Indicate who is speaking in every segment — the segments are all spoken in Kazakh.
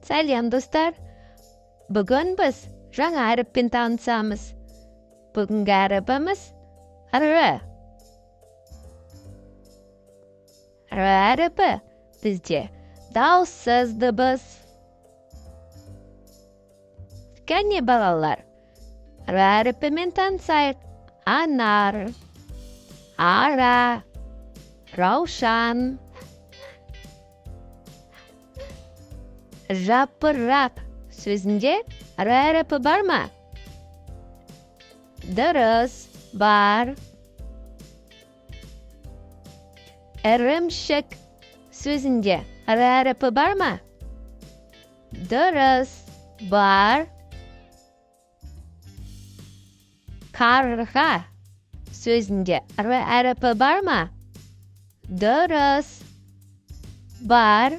Speaker 1: Сәлем достар. Бүгін біз жаңа әріппен танысамыз. Бүгінгі әріпіміз Р. Р әріпі бізде дауыссыз дыбыс. Кәне балалар, Р әріпімен танысайық. Анар, ара, раушан, жапырақ сөзінде Р әріпі бар ма? Дұрыс, бар. Ірімшік сөзінде Р әріпі бар ма? Дұрыс, бар. Қарға сөзінде Р әріпі бар ма? Дұрыс, бар.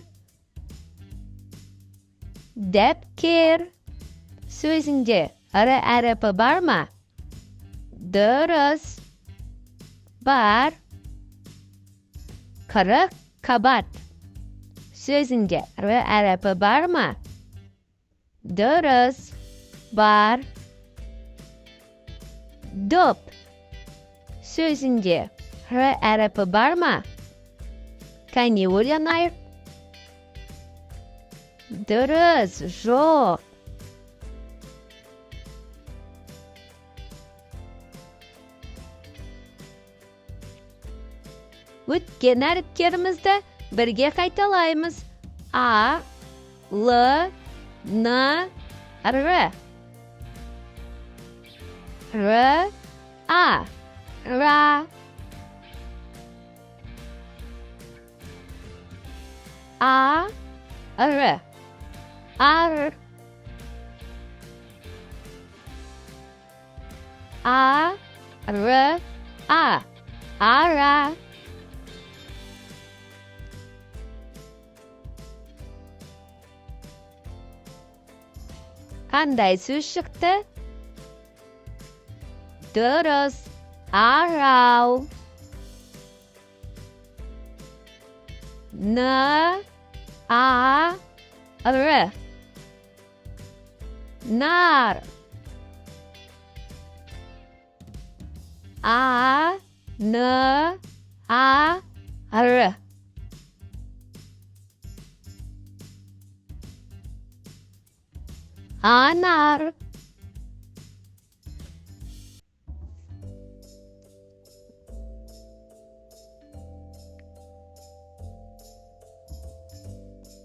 Speaker 1: Дәпкер сөзінде Р әріпі бар ма? Дұрыс, бар. Қырық қабат сөзінде Р әріпі бар ма? Дұрыс, бар. Доп сөзінде Р әріпі бар ма? Кәне ойланайық. Дұрыс, жоқ. Өткен әріптерімізді бірге қайталаймыз. А, Л, Н, Р. Р, А, ра. А, Р, ар. А, Р, А, ара. Қандай сөз шықты? Дұрыс, арал. Н, А, Р. Нар. А, Н, А, Р. Анар.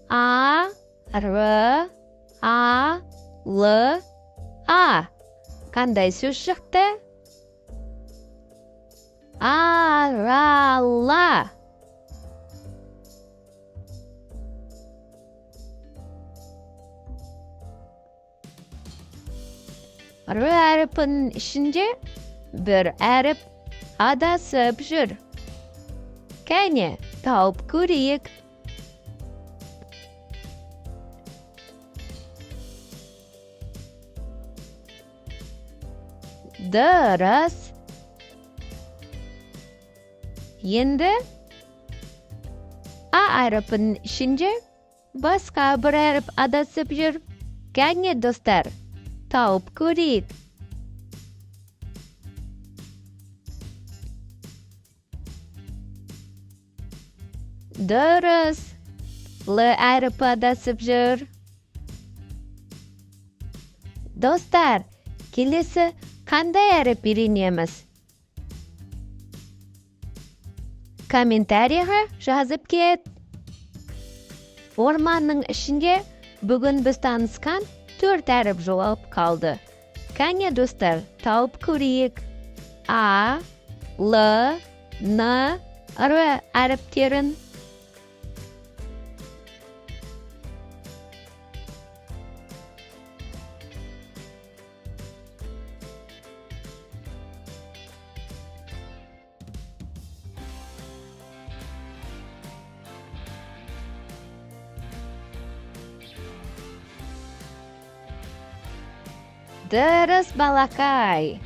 Speaker 1: А, Р, А, Л, А. Қандай сөз шықты? Арала. Р әріпінің ішінде бір әріп адасып жүр. Кәне, тауып көрейік. Дұрыс. Енді А әріпінің ішінде басқа бір әріп адасып жүр. Кәне достар, тауып көрейік. Дұрыс. Л әріпі адасып жүр. Достар, келесі қандай әріп үйренеміз? Комментарийға жазып кет. Орманның ішінде бүгін біз танысқан 4 әріп жоғалып қалды. Кәне достар, тауып көрейік. А, Л, Н, Р әріптерін. Дұрыс балақай.